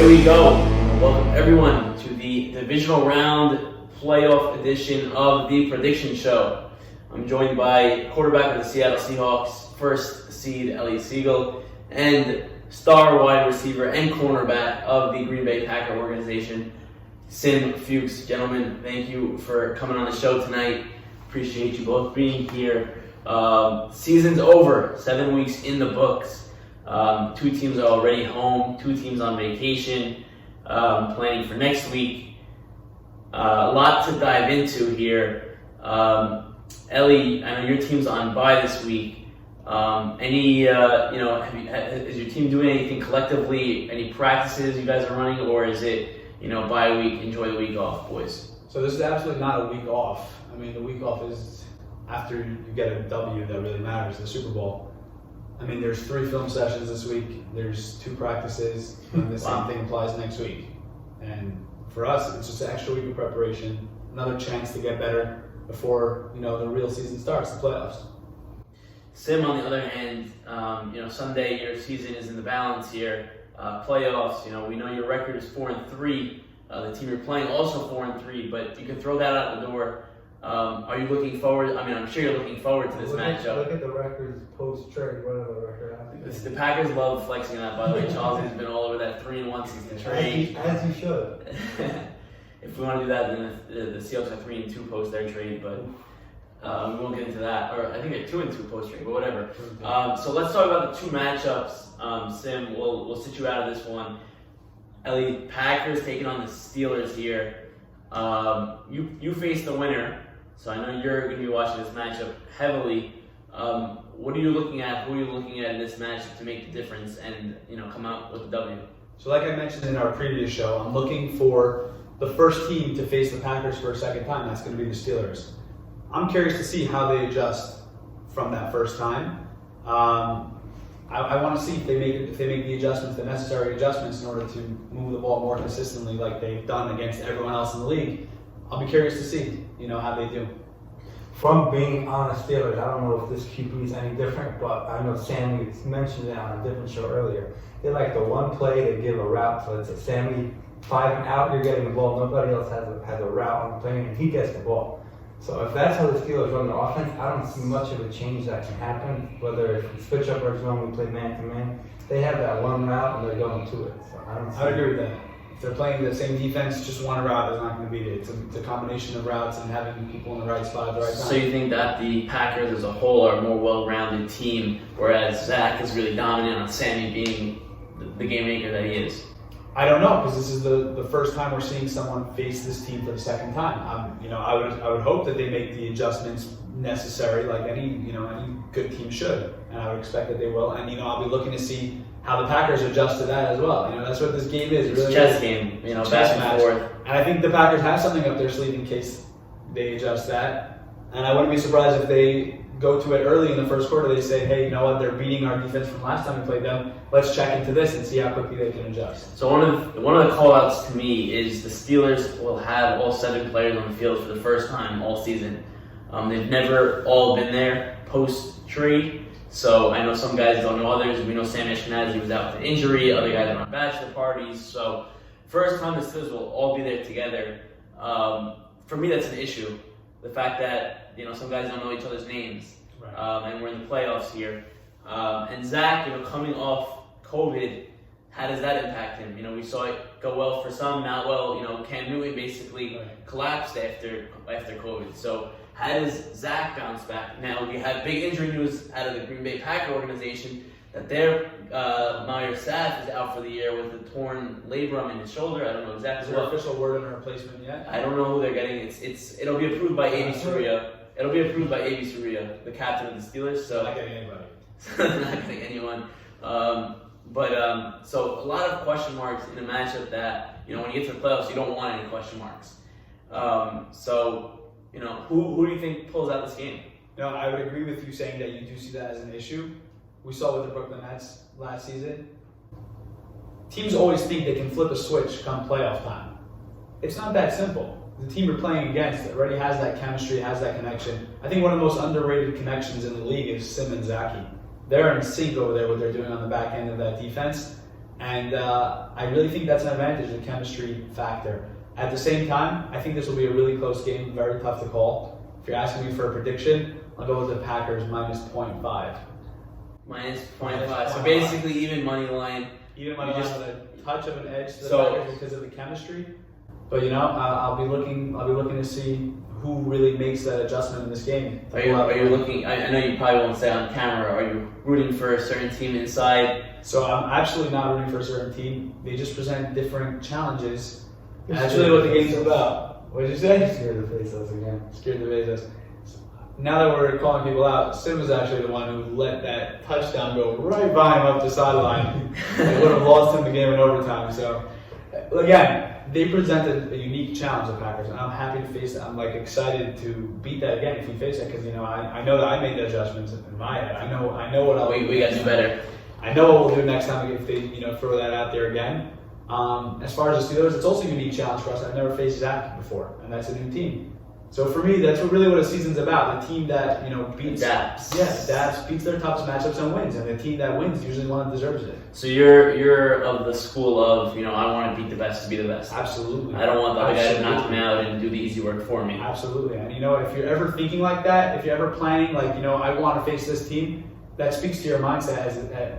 Here we go. Welcome everyone to the Divisional Round Playoff edition of the Prediction Show. I'm joined by quarterback of the Seattle Seahawks, first seed Elliot Siegel, and star wide receiver and cornerback of the Green Bay Packer organization, Sim Fuchs. Gentlemen, thank you for coming on the show tonight. Appreciate you both being here. Season's over, 7 weeks in the books. 2 teams are already home, 2 teams on vacation, planning for next week. A lot to dive into here. Ellie, I know your team's on bye this week. Is your team doing anything collectively? Any practices you guys are running, or is it, bye week, enjoy the week off, boys? So this is absolutely not a week off. I mean, the week off is after you get a W that really matters, the Super Bowl. I mean, there's 3 film sessions this week. There's 2 practices, and the same thing applies next week. And for us, it's just an extra week of preparation, another chance to get better before the real season starts, the playoffs. Sim, on the other hand, Sunday your season is in the balance here. Playoffs, we know your record is 4-3. The team you're playing also 4-3, but you can throw that out the door. Are you looking forward? I mean, I'm sure you're looking forward to this matchup. Look at the records post-trade. What are the records? The Packers love flexing that, by the way. Charles has been all over that 3-1 since the trade. As you should. If we want to do that, then the Seahawks are 3-2 post their trade, but we won't get into that. Or I think they're 2-2 post trade, but whatever. So let's talk about the 2 matchups. Sim, we'll sit you out of this one. Ellie, Packers taking on the Steelers here. You face the winner, so I know you're going to be watching this matchup heavily. What are you looking at? Who are you looking at in this matchup to make the difference and come out with a W? So like I mentioned in our previous show, I'm looking for the first team to face the Packers for a second time. That's going to be the Steelers. I'm curious to see how they adjust from that first time. I want to see if they make the adjustments, the necessary adjustments, in order to move the ball more consistently, like they've done against everyone else in the league. I'll be curious to see, how they do. From being on the Steelers, I don't know if this QB is any different, but I know Sammy mentioned it on a different show earlier. They like the one play, they give a route, so it's a Sammy 5 and out, you're getting the ball. Nobody else has a route on the play, and he gets the ball. So if that's how the Steelers run the offense, I don't see much of a change that can happen. Whether if we switch up our zone, we play man-to-man, they have that one route and they're going to it. So I would agree with that. If they're playing the same defense, just one route is not going to beat it. It's a combination of routes and having people in the right spot at the right time. So you think that the Packers as a whole are a more well-rounded team, whereas Zach is really dominant on Sammy being the game maker that he is? I don't know, because this is the first time we're seeing someone face this team for the second time. I would hope that they make the adjustments necessary, like any good team should, and I would expect that they will. And I'll be looking to see how the Packers adjust to that as well. That's what this game is. It's really chess game, back and forth. And I think the Packers have something up their sleeve in case they adjust that. And I wouldn't be surprised if they go to it early in the first quarter. They say, hey, they're beating our defense from last time we played them. Let's check into this and see how quickly they can adjust. So one of the call-outs to me is the Steelers will have all 7 players on the field for the first time all season. They've never all been there post-trade. So I know some guys don't know others. We know Sam Ashkenazi was out with an injury. Other guys are on bachelor parties. So first time the Steelers will all be there together. For me, that's an issue. The fact that some guys don't know each other's names, right. And we're in the playoffs here. And Zach, coming off COVID, how does that impact him? We saw it go well for some, not well. Cam Newton basically collapsed after COVID. So how does Zach bounce back? Now we have big injury news out of the Green Bay Packer organization that their Meyer Saf is out for the year with a torn labrum in his shoulder. I don't know exactly. Is there official word on a replacement yet? I don't know who they're getting. It'll be approved by A.B. Surya. It'll be approved by A.B. Surya, the captain of the Steelers. So not getting anybody. Not getting anyone. So a lot of question marks in a matchup that when you get to the playoffs, you don't want any question marks. Who do you think pulls out this game? I would agree with you saying that you do see that as an issue. We saw with the Brooklyn Nets last season. Teams always think they can flip a switch come playoff time. It's not that simple. The team you're playing against already has that chemistry, has that connection. I think one of the most underrated connections in the league is Sim and Zaki. They're in sync over there, what they're doing on the back end of that defense. And I really think that's an advantage, the chemistry factor. At the same time, I think this will be a really close game, very tough to call. If you're asking me for a prediction, I'll go with the Packers minus 0.5. Minus 0.5. So basically, even money line. Even money line with a touch of an edge to the So- Packers because of the chemistry. But I'll be looking to see who really makes that adjustment in this game. Are you looking? I know you probably won't say on camera. Are you rooting for a certain team inside? So I'm absolutely not rooting for a certain team. They just present different challenges. And that's really what the game's about. What did you say? Scared the face us again. Scared the Bezos. Now that we're calling people out, Sim was actually the one who let that touchdown go right by him up the sideline. It would have lost him the game in overtime. So again, they presented a unique challenge, the Packers, and I'm happy to face it. I'm excited to beat that again if we face it because I know that I made the adjustments in my head. I know what I'll We got to do better. I know what we'll do next time if they throw that out there again. As far as the Steelers, it's also a unique challenge for us. I've never faced Zach before, and that's a new team. So for me, that's really what a season's about. The team that beats beats their toughest matchups and wins, and the team that wins usually one that deserves it. So you're of the school of I want to beat the best to be the best. Absolutely. I don't want the other guy to knock me out and do the easy work for me. Absolutely. And if you're ever thinking like that, if you're ever planning I want to face this team, that speaks to your mindset as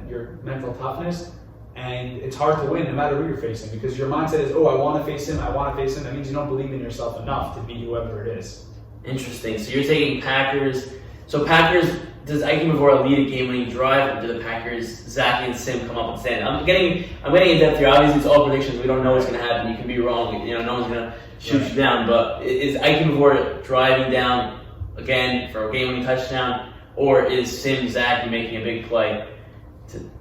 your mental toughness. And it's hard to win no matter who you're facing because your mindset is, I want to face him. That means you don't believe in yourself enough to beat whoever it is. Interesting. So you're taking Packers. So Packers, does Ike Mavora lead a game-winning drive, or do the Packers, Zach and Sim, come up and stand? I'm getting in depth here. Obviously, it's all predictions. We don't know what's going to happen. You can be wrong. No one's going to shoot you down. But is Ike Mavora driving down again for a game-winning touchdown, or is Sim, Zach making a big play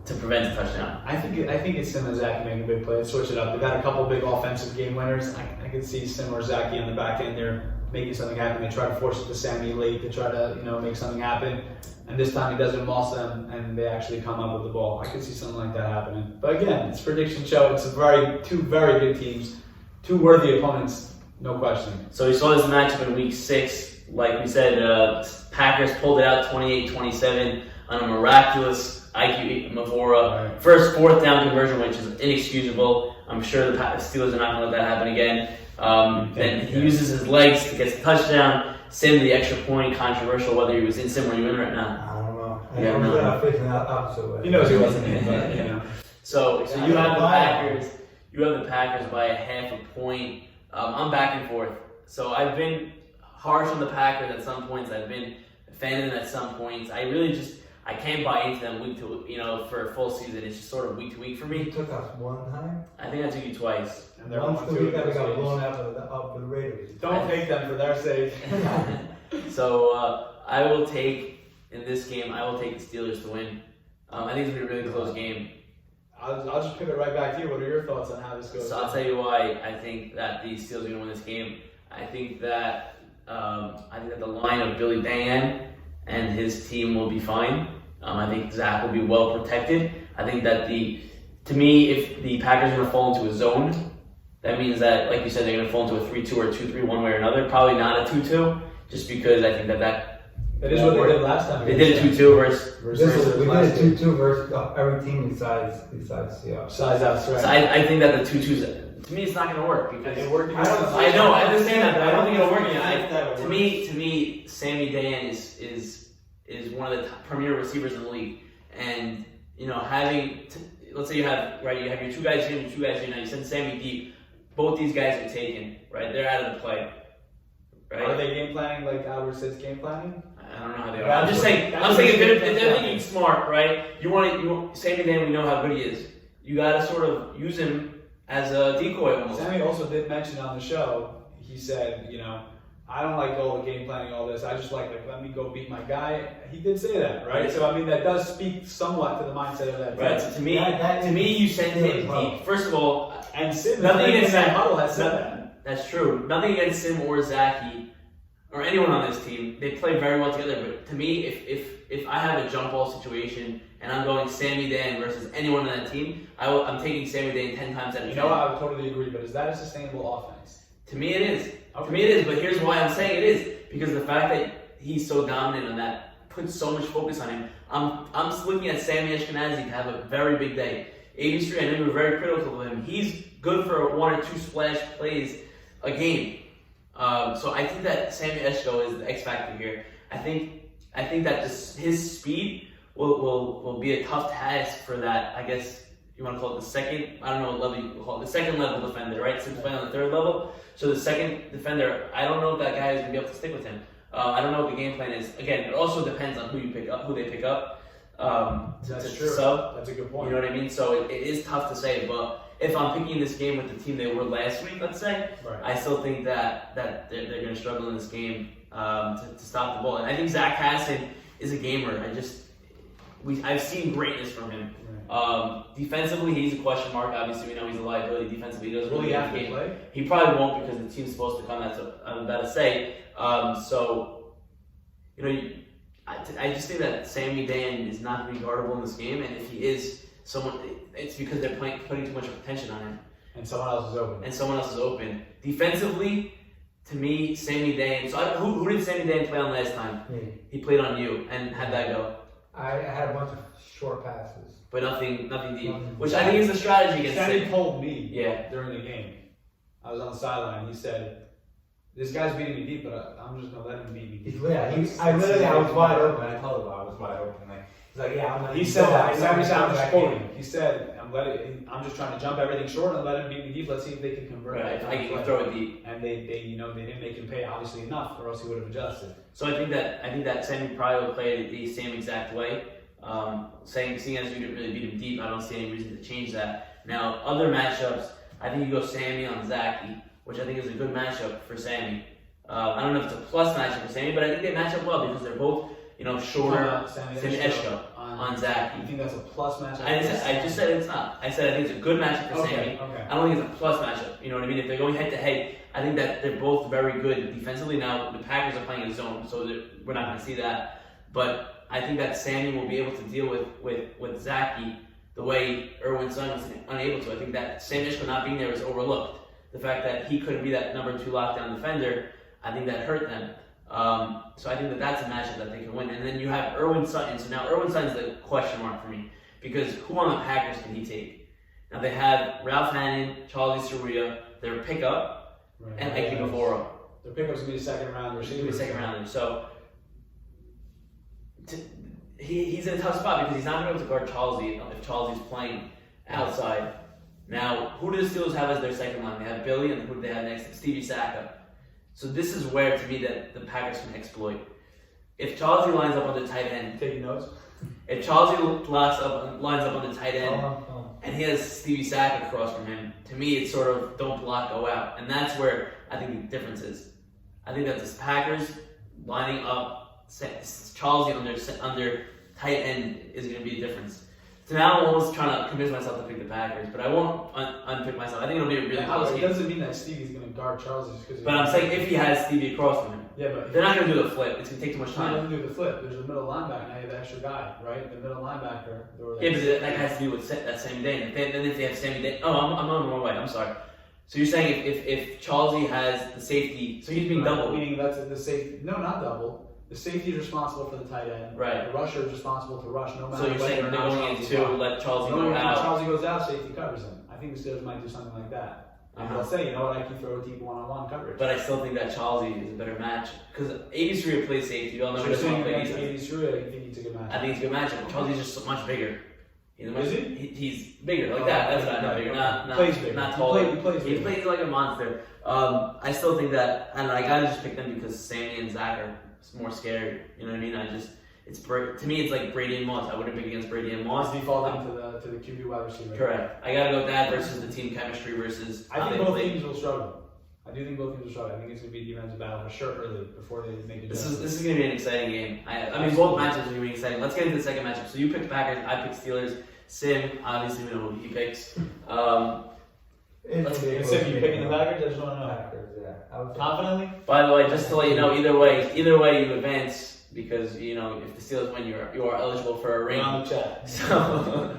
to prevent a touchdown? I think it's Sim and Zach making a big play. Switch it up. They've had a couple big offensive game winners. I can see Sim or Zach on the back end there making something happen. They try to force it to Sammy late to try to make something happen. And this time he doesn't lost them, and they actually come up with the ball. I could see something like that happening. But again, it's a prediction show. It's two very good teams, two worthy opponents, no question. So we saw this matchup in Week 6. Like we said, Packers pulled it out 28-27 on a miraculous IQ Mavora first fourth down conversion, which is inexcusable. I'm sure the Steelers are not going to let that happen again. Then he uses his legs to get the touchdown. Sim the extra point, controversial whether he was in Sim or you in right now. I don't know. Yeah, I'm facing the opposite way. He knows he wasn't in, but So you have the Packers. You have the Packers by a half a point. I'm back and forth. So I've been harsh on the Packers at some points. I've been a fan of them at some points. I can't buy into them week to for a full season. It's just sort of week to week for me. You took us one time. I think I took you twice. And they're Once the 1-2 week that we got games. blown up with the Raiders. Don't take them for their sake. So I will take in this game. I will take the Steelers to win. I think it's gonna be a really close game. I'll just pivot right back to you. What are your thoughts on how this goes? So I'll tell you why I think that the Steelers are gonna win this game. I think that the line of Billy Dan and his team will be fine. I think Zach will be well protected. I think that to me, if the Packers are going to fall into a zone, that means that, like you said, they're going to fall into a 3-2 or a 2-3 one way or another. Probably not a 2-2, just because I think that is what they did last time. They did a 2-2 versus We did a 2-2 versus every team besides Seahawks. Besides us, right? So I think that the 2-2s, to me, it's not going to work because It worked against us. I know, I understand that, but I don't think it'll work again. To me, Sammy Dan is one of the premier receivers in the league, and let's say you have your two guys here and your two guys here. Now you send Sammy deep. Both these guys are taken, right? They're out of the play, right? Are they game planning like Albert says game planning? I don't know how they are. I'm just saying. I'm saying if they're thinking smart, right? You want Sammy Dan. We know how good he is. You got to sort of use him as a decoy almost. Sammy also did mention on the show. He said, I don't like all the game planning, all this. I just like let me go beat my guy. He did say that, right? So that does speak somewhat to the mindset of that. Right. So to me, you send him deep. First of all, and Sim, nothing against Sam. Huddle has said that. That's true. Nothing against Sim or Zachy or anyone on this team. They play very well together. But to me, if I have a jump ball situation and I'm going Sammy Dan versus anyone on that team, I'm taking Sammy Dan 10 times out of 10. I would totally agree. But is that a sustainable offense? To me, it is. Okay. To me, it is. But here's why I'm saying it is. Because the fact that he's so dominant on that puts so much focus on him. I'm looking at Sammy Ashkenazi to have a very big day. AB3, I know you were very critical of him. He's good for 1 or 2 splash plays a game. So I think that Sammy Eshko is the X factor here. I think that his speed will be a tough task for that. I guess you want to call it the second. I don't know what level you call it. The second level defender, right? Since playing on the 3rd level, so the second defender. I don't know if that guy is gonna be able to stick with him. I don't know what the game plan is. Again, it also depends on who they pick up. That's true. So that's a good point. You know what I mean? So it is tough to say, but if I'm picking this game with the team they were last week, let's say, Right. I still think that they're going to struggle in this game to stop the ball. And I think Zach Hassan is a gamer. I've seen greatness from him. Right. Defensively, he's a question mark. Obviously, we know he's a liability. Defensively, he doesn't Will really he have have the to game. play? He probably won't because the team's supposed to come. That's what I'm about to say. So, you know, I just think that Sammy Dan is not going to be guardable in this game, and if he is it's because they're putting too much attention on him. And someone else is open. Defensively, to me, Sammy Dan. So who did Sammy Dan play on last time? Me. He played on you, and how'd that go? I had a bunch of short passes. But nothing deep. Which I think is the strategy against Sammy Sim. told me Yeah. during the game. I was on the sideline. He said, "This guy's beating me deep, but I'm just gonna let him beat me deep." I was wide open. I told him I was wide open. He's like, yeah, I'm not. He said that. Sammy said, "I'm just quoting." He said, I'm just trying to jump everything short and let him beat me deep. Let's see if they can convert." Right, I can throw it deep. And they didn't make him pay obviously enough, or else he would have adjusted. So I think that Sammy probably will play the same exact way. Seeing as you didn't really beat him deep, I don't see any reason to change that. Now, other matchups, I think you go Sammy on Zachy, which I think is a good matchup for Sammy. I don't know if it's a plus matchup for Sammy, but I think they match up well because they're both, shorter. Sammy Eshko on Zachy. You think that's a plus matchup? I just said it's not. I said I think it's a good matchup for Sammy. Okay. I don't think it's a plus matchup. You know what I mean? If they're going head to head, I think that they're both very good defensively. Now the Packers are playing a zone, so we're not going to see that. But I think that Sammy will be able to deal with Zachy the way Erwin Sun was unable to. I think that Sammy Eshko not being there was overlooked. The fact that he couldn't be that number 2 lockdown defender, I think that hurt them. So I think that that's a matchup that they can win. And then you have Erwin Sutton. So now Erwin Sutton's the question mark for me because who on the Packers can he take? Now they have Ralph Hannon, Charlie Saruya, their pickup, and Ike Bavoro. Their pickup's gonna be a second rounder. So he's in a tough spot because he's not going to be able to guard Charlie if Charlie's playing outside. Now, who do the Steelers have as their second line? They have Billy, and who do they have next? Stevie Saka. So this is where, to me, that the Packers can exploit. If Charlie lines up on the tight end, taking notes. If Charlie lines up on the tight end, and he has Stevie Saka across from him, to me, it's sort of don't block, go out, and that's where I think the difference is. I think that the Packers lining up Charlie under tight end is going to be a difference. So now I'm almost trying to convince myself to pick the Packers, but I won't unpick myself. I think it'll be a really close game. It doesn't mean that Stevie's going to guard Charles just because. But I'm saying if he has Stevie across from him. Yeah, but they're not going to do the flip. It's going to take too much time. They're going to do the flip. There's a middle linebacker. Now you have the extra guy, right? The middle linebacker. Yeah, but that has to do with that Sammy Day. Then if they have Sammy Day, I'm on the wrong way. I'm sorry. So you're saying if Charlie has the safety, so he's being double. Meaning that's the safety. No, not double. The safety is responsible for the tight end. Right. The rusher is responsible to rush no matter. So you're saying they're going in to let Charlie go out. When Charlie goes out, safety covers him. I think the Steelers might do something like that. And they'll say, you know what, I can throw a deep one-on-one coverage. But I still think that Charlie is a better match because 83 plays safety. You all know so you're saying against 83, I think it's a good match. I think it's a good matchup. Charlie's just so much bigger. Is he? He's bigger like that. That's what I know. Bigger, not plays bigger. Not taller. He plays like a monster. I still think that I gotta just pick them because Sammy and Zach are more scary. You know what I mean? To me, it's like Brady and Moss. I wouldn't pick against Brady and Moss. Defaulting to the QB wide receiver. Correct. I gotta go with that versus the team chemistry versus. I think both teams will struggle. I think it's going to be a defensive battle for sure early before they make a This is going to be an exciting game. I mean, both matchups are going to be exciting. Let's get into the second matchup. So you picked Packers, I picked Steelers. Sim, obviously we know who he picks. Sim, you picking the Packers? I just want to know. Packers, yeah. Confidently? By the way, just to let you know, either way you advance because if the Steelers win, you are eligible for a ring. On the chat. So,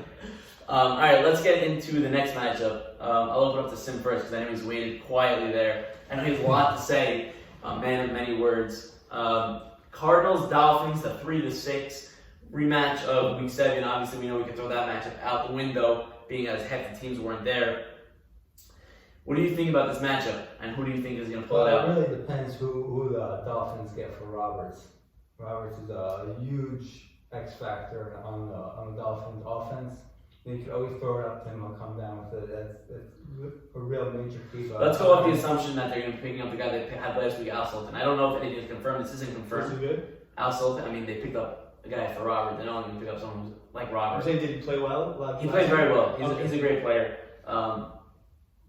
all right, let's get into the next matchup. I'll open up to Sim first because I know he's waited quietly there. I know he has a lot to say. Man of many words. Cardinals, Dolphins, the 3-6. rematch of Week 7. Obviously, we know we can throw that matchup out the window, being as half the teams weren't there. What do you think about this matchup, and who do you think is going to pull it out? It really depends who the Dolphins get for Roberts. Roberts is a huge X factor on the Dolphins' offense. You could always throw it up to him and come down with it. That's a real major key. Let's go off the assumption that they're going to be picking up the guy they had last week, Al Sultan. I don't know if anything is confirmed. This isn't confirmed. Is he good? Al Sultan, I mean, they picked up a guy for Robert. They're not going to pick up someone who's like Robert. I'm saying, did he play well? He plays very well. He's Okay. a great player.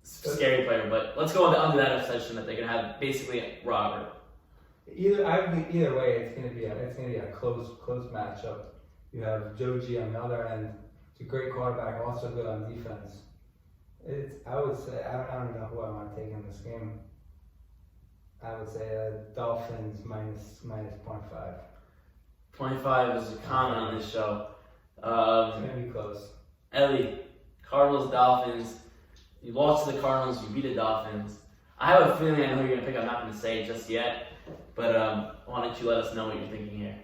Scary player. But let's go under that assumption that they're going to have basically Robert. Either way, it's gonna be a close matchup. You have Joe G on the other end. It's a great quarterback, also good on defense. I would say I don't know who I want to take in this game. I would say Dolphins minus 0.5. 25 is a comment on this show. It's gonna be close. Ellie, Cardinals, Dolphins. You lost to the Cardinals, you beat the Dolphins. I have a feeling I know who you're going to pick. I'm not going to say it just yet. But why don't you let us know what you're thinking here?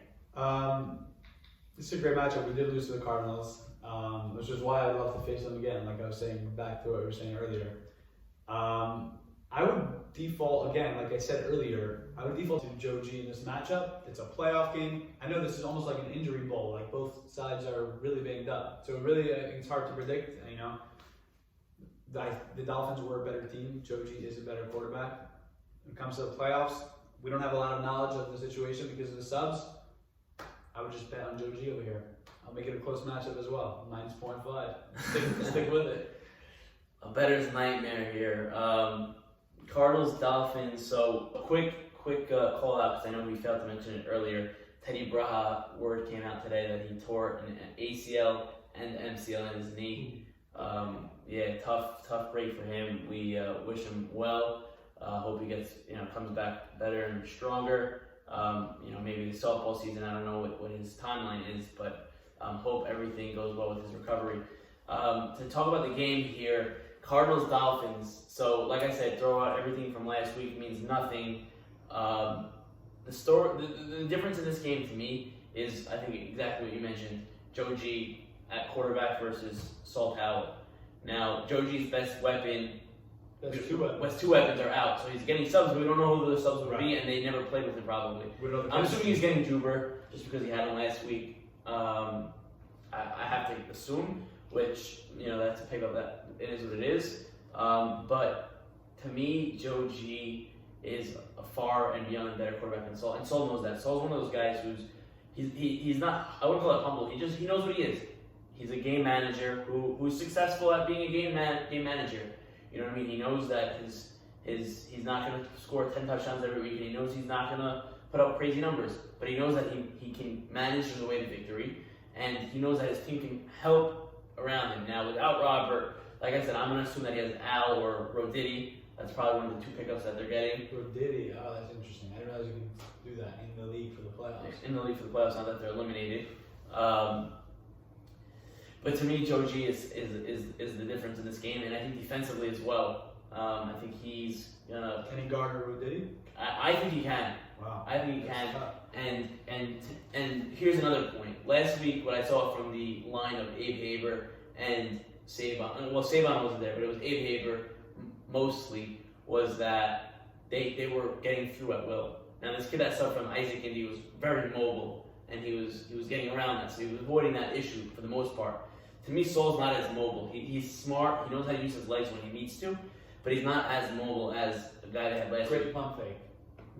This is a great matchup. We did lose to the Cardinals, which is why I'd love to face them again, like I was saying back to what we were saying earlier. I would default, again, like I said earlier, I would default to Joe G in this matchup. It's a playoff game. I know this is almost like an injury bowl, like both sides are really banged up. So really, it's hard to predict, you know. The Dolphins were a better team. Joe G is a better quarterback. When it comes to the playoffs, we don't have a lot of knowledge of the situation because of the subs. I would just bet on Joe G over here. I'll make it a close matchup as well. -0.5. Stick with it. A bettor's nightmare here. Cardinals, Dolphins. So a quick call out because I know we failed to mention it earlier. Teddy Braha, word came out today that he tore an ACL and MCL in his knee. Tough break for him. We wish him well. Hope he gets, comes back better and stronger. Maybe the softball season, I don't know what his timeline is, but hope everything goes well with his recovery. To talk about the game here, Cardinals, Dolphins. So, like I said, throw out everything from last week means nothing. The difference in this game to me is, I think, exactly what you mentioned. Joe G at quarterback versus Saul Howell. Now, Joe G's best weapon, two weapons are out, so he's getting subs, but we don't know who those subs would be, and they never played with him probably. I'm assuming he's getting Juber, just because he had him last week. I have to assume, which, that's a pickup that it is what it is. But to me, Joe G is a far and beyond better quarterback than Saul, and Saul knows that. Saul's one of those guys he's not, I wouldn't call it humble, he knows what he is. He's a game manager who's successful at being a game manager. You know what I mean? He knows that he's not going to score 10 touchdowns every week, and he knows he's not going to put up crazy numbers. But he knows that he can manage his way to victory, and he knows that his team can help around him. Now, without Robert, like I said, I'm going to assume that he has Al or Roditi. That's probably one of the two pickups that they're getting. Roditi, oh, that's interesting. I didn't realize you can do that in the league for the playoffs. In the league for the playoffs, now that they're eliminated. But to me, Joe G is the difference in this game, and I think defensively as well. I think he's can he guard Roditi? I think he can. Wow. I think he can. And here's another point. Last week, what I saw from the line of Abe Haber and Saban. Well, Saban wasn't there, but it was Abe Haber mostly. Was that they were getting through at will. Now this kid that subbed from Isaac Indy was very mobile, and he was getting around that, so he was avoiding that issue for the most part. To me, Saul's not as mobile. He's smart. He knows how to use his legs when he needs to, but he's not as mobile as the guy they had last week. Great pump fake.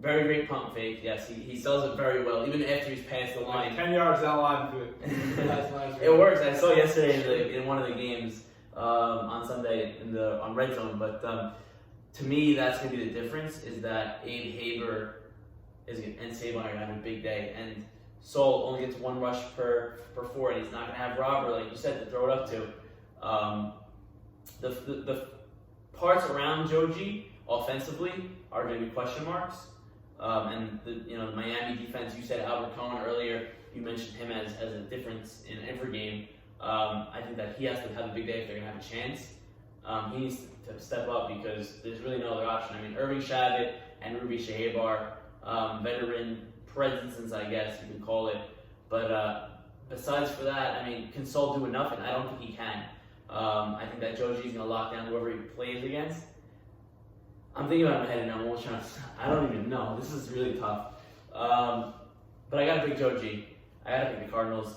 Very great pump fake. Yes, he sells it very well, even after he's past the line. 10 yards down the line to it. It works. I saw yesterday in one of the games on Sunday on Red Zone. But to me, that's going to be the difference. Is that Abe Haber and Saban are going to have a big day, and Saul only gets one rush per 4, and he's not going to have Robert, like you said, to throw it up to. The parts around Joe G offensively are going to be question marks. And the Miami defense, you said Albert Cohen earlier, you mentioned him as a difference in every game. I think that he has to have a big day if they're going to have a chance. He needs to step up because there's really no other option. I mean, Irving Shavit and Ruby Shahabar, veteran presence, I guess you could call it. But besides for that, I mean, can Saul do enough? And I don't think he can. I think that Joji's going to lock down whoever he plays against. I'm thinking about it in my head and I'm almost trying to. I don't even know. This is really tough. But I got to pick Joji. I got to pick the Cardinals.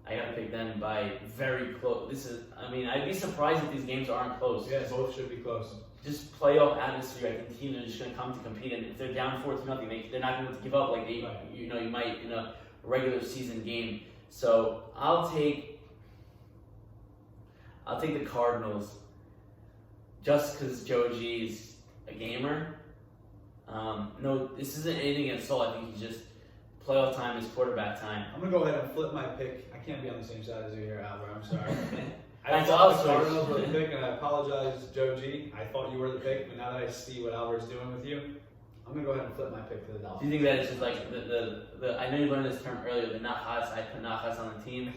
I got to pick them by very close. I'd be surprised if these games aren't close. Yeah, both should be close. Just playoff atmosphere. I think teams are just going to come to compete, and if they're down 4-0, they're not going to give up like you might in a regular season game. So I'll take the Cardinals, just because Joji's a gamer. No, this isn't anything against Saul. I think he's just playoff time is quarterback time. I'm gonna go ahead and flip my pick. I can't be on the same side as you here, Albert. I'm sorry. I That's thought the awesome. Cardinals were the pick, and I apologize, Joe G. I thought you were the pick, but now that I see what Albert's doing with you, I'm gonna go ahead and flip my pick to the Do Dolphins. you think that it's just like the I know you learned this term earlier, the Nachas, I put Nachas on the team.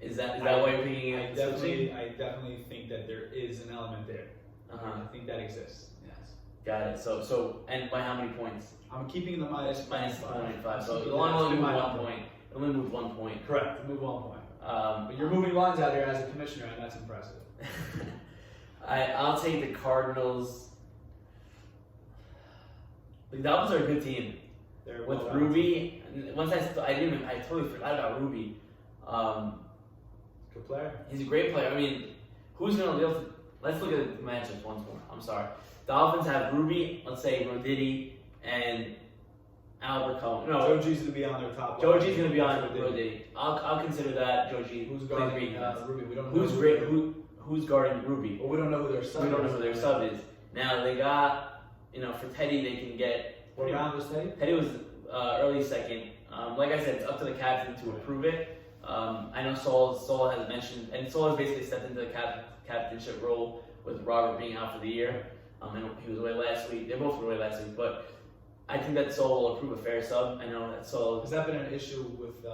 Is that why you're picking I it? definitely think that there is an element there. Uh-huh. I think that exists. Yes. Got it. So and by how many points? I'm keeping the minus Minus 0.5. 0.5. So That's the line only moved my 1 number. point. It only moved 1 point. Correct. Move 1 point. But you're moving lines out here as a commissioner, and that's impressive. I'll take the Cardinals. The Dolphins are a good team. They're With well Ruby, I totally forgot about Ruby. good player. He's a great player. I mean, who's going to be able to... Let's look at the matchups once more. I'm sorry. Dolphins have Ruby, let's say Roditi, and Albert Cohen. No, Joe G's going to be on their top. Joji's going to be on Roditi. I'll consider that Joji. Who's guarding Ruby? We don't know. Who's great? Who's guarding Ruby? Well, we don't know who their sub is. We don't know who their sub is. Now they got, for Teddy, they can get. What round was Teddy? Teddy was early second. Like I said, it's up to the captain to approve it. I know Saul has mentioned, and Saul has basically stepped into the captainship role with Robert being out for the year. And he was away last week. They both were away last week, but I think that Saul will approve a fair sub. I know that Saul. Has that been an issue with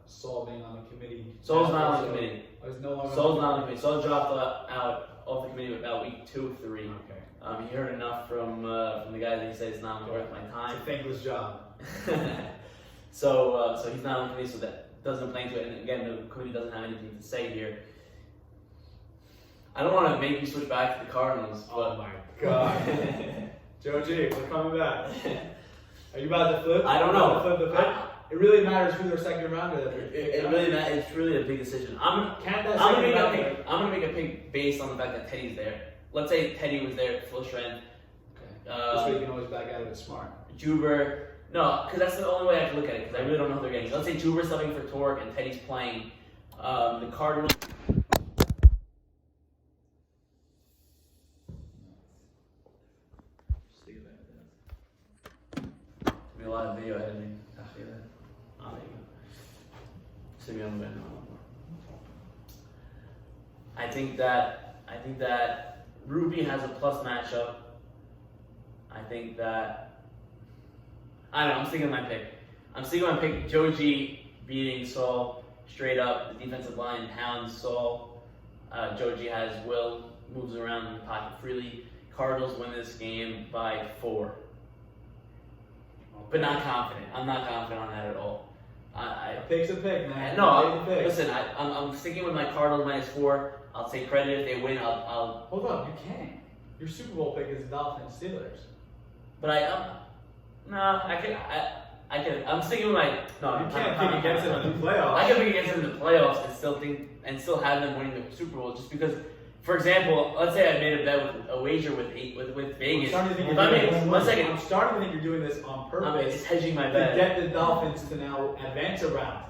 Saul being on the committee? Saul's not on the committee. Oh, he's no longer Saul's not on the committee. Saul dropped out off the committee about week 2 or 3. Okay. He heard enough from the guy that he said it's not worth my time. It's a thankless job. So he's not on the committee, so that doesn't play into it. And again, the committee doesn't have anything to say here. I don't want to make you switch back to the Cardinals. Oh my God. Joe G, we're coming back. Are you about to flip? I don't know. Flip the pick? It really matters who their second rounder that It really matters. It's really a big decision. I'm gonna make a pick based on the fact that Teddy's there. Let's say Teddy was there full strength. This way you can always back out of it smart. Juber. No, because that's the only way I can look at it. Because I really don't know who they're getting. Let's say Juber's subbing for Torque and Teddy's playing. The Cardinals. Be a lot of video editing after that. Oh, there you go. See me on the bed. I think that Ruby has a plus matchup. I think that I don't know. I'm sticking with my pick. I'm sticking with my pick. Joe G beating Saul straight up. The defensive line pounds Saul. Joe G has Will, moves around in the pocket freely. Cardinals win this game by 4. But not confident. I'm not confident on that at all. A pick's a pick, man. No, listen. I'm sticking with my Cardinals minus 4. I'll take credit if they win. I'll. Hold up, you can't. Your Super Bowl pick is Dolphins Steelers. But I can. I'm sticking with my. No, You can't pick against them in the playoffs. I can pick against them in the playoffs and still have them winning the Super Bowl just because. For example, let's say I made a bet with a wager with Vegas. I'm starting to think you're doing this on purpose. I'm just hedging my to bet. get the Dolphins to now advance a round.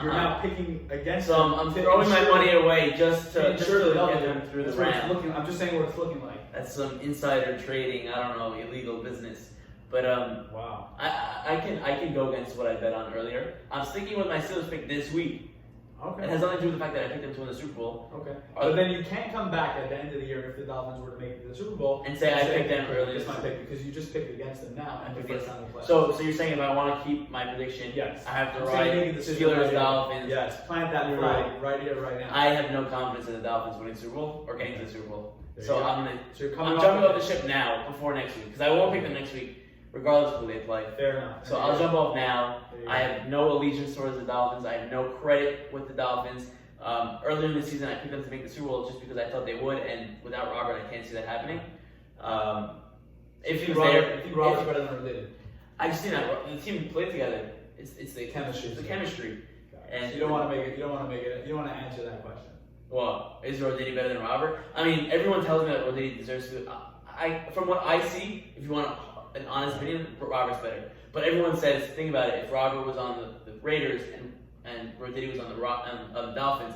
You're now picking against them. So I'm throwing my money away just to ensure get them through the round. I'm just saying what it's looking like. That's some insider trading. I don't know, illegal business. But wow. I can go against what I bet on earlier. I'm sticking with my Steelers pick this week. Okay. It has nothing to do with the fact that I picked them to win the Super Bowl. Okay. But then you can't come back at the end of the year if the Dolphins were to make it to the Super Bowl and say I picked them earlier. It's my pick because you just picked against them now and the first time they play. So you're saying if I want to keep my prediction, yes, I have to write Steelers, Dolphins. Yes, plant that right here, right now. I have no confidence in the Dolphins winning the Super Bowl or getting to the Super Bowl. So I'm jumping off the ship now before next week because I won't pick them next week. regardless of who they play. Fair enough. So I'll jump off now. There you I go. have no allegiance towards the Dolphins. I have no credit with the Dolphins. Earlier in the season, I picked them to make the Super Bowl just because I thought they would, and without Robert, I can't see that happening. If he was there, I think Robert's better than related. I just think that the team played together. It's the Chemistry. It's the chemistry. And And you don't want to make it. You don't want to make it. You don't want to answer that question. Well, is Roditi better than Robert? I mean, everyone tells me that Roditi deserves to. From what I see, if you want an honest opinion, Robert's better. But everyone says, think about it. If Robert was on the Raiders and Roditi was on the Dolphins,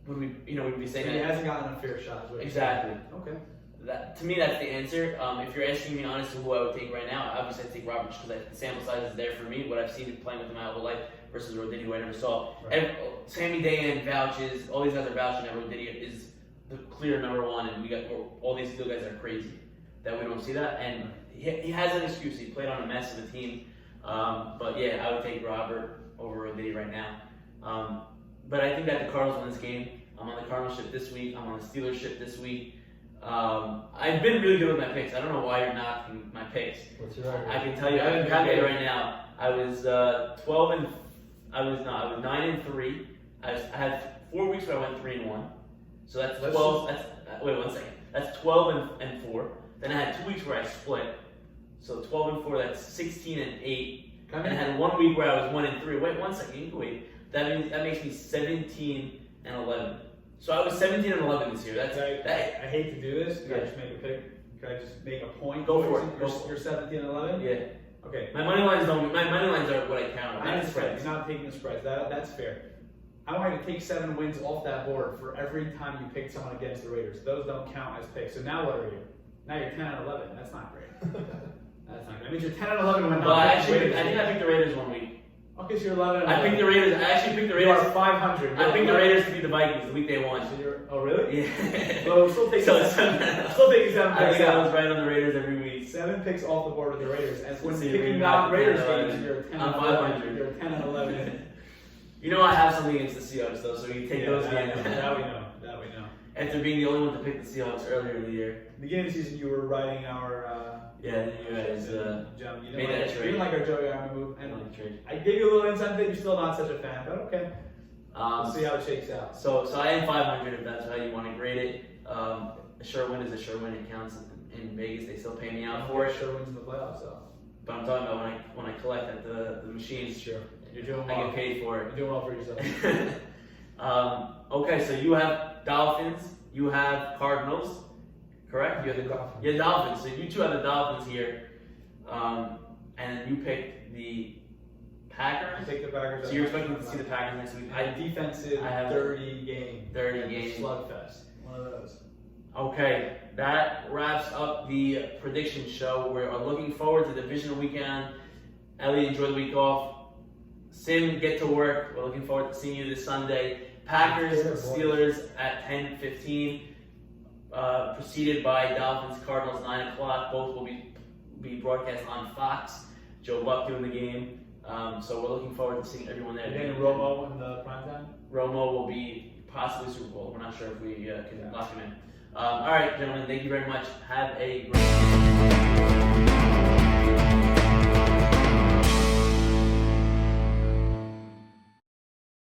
would we, we'd be saying So that? he hasn't gotten a fair shot. Is what you're Exactly. saying. Okay. That, to me, that's the answer. If you're asking me honestly who I would take right now, obviously I'd take Robert just because the sample size is there for me. What I've seen playing with him my whole life versus Roditi, who I never saw. Right. Sammy Dayan vouches. All these guys are vouching that Roditi is the clear number one, and we got all these other guys are crazy that we don't see that. And he has an excuse. He played on a mess of a team. But yeah, I would take Robert over Roditi right now. But I think that the Cardinals win this game. I'm on the Cardinals ship this week. I'm on the Steelers ship this week. I've been really good with my picks. I don't know why you're knocking my picks. What's your record? I can tell you, I can calculate right now. I was 9-3. I had 4 weeks where I went 3-1. So that's 12. Wait 1 second. That's 12-4. Then I had 2 weeks where I split. So 12-4. That's 16-8. And I had 1 week where I was 1-3. Wait 1 second. You can wait. That makes me 17-11. So I was 17-11 this year. I hate to do this. Can I Yeah. just make a pick? Can I just make a point? Go for it. You're 17-11. Yeah. Okay. My money lines are what I count. I Not understand. spreads. You're not taking the spreads. That's fair. I want you to take 7 wins off that board for every time you pick someone against the Raiders. Those don't count as picks. So now what are you? Now you're 10-11. That's not great. That's not great. That means you're 10-11 when Well, I think I picked the Raiders 1 week. Okay, so you're 11. I picked the Raiders. I actually picked the You Raiders. are 500. I picked the Raiders to beat the Vikings the week they won. So you're. Oh really? Yeah. Well, still taking So- 7 picks I think I out. was right on the Raiders every week. 7 picks off the board with the Raiders. And when See, picking we're non back Raiders to 10 games, you're 10 I'm 500. You're 10-11. You know I have something against the Seahawks though, so you take those games. That we know. That we know. After being the only one to pick the Seahawks earlier in the year. Beginning of the season, you were riding our. Yeah, then you guys jump. You made that you trade. didn't like our Joey Army move. I And like trade. I gave you a little insight that you're still not such a fan, but okay. We'll see how it shakes out. So I am 500 if that's how you want to grade it. A sure win is a sure win. It counts in Vegas. They still pay me out for it. Sure wins in the playoffs, so. But I'm talking about when I collect at the machines. Sure. You're doing I well. get paid for You're it. doing well for yourself. Okay, so you have Dolphins, you have Cardinals, correct? You have the Dolphins. Yeah, Dolphins. So you two have the Dolphins here, and you picked the Packers. Take the Packers. So you're expecting to see the Packers next week? A defensive, I have dirty game. dirty game. Slugfest. One of those. Okay, that wraps up the prediction show. We are looking forward to the divisional weekend. Ellie, enjoy the week off. Sim, get to work. We're looking forward to seeing you this Sunday. Packers, Steelers at 10:15. Preceded by Dolphins, Cardinals 9 o'clock. Both will be broadcast on Fox. Joe Buck doing the game. So we're looking forward to seeing everyone there. And then Romo in the prime time? Romo will be possibly Super Bowl. We're not sure if we can lock him in. All right, gentlemen, thank you very much. Have a great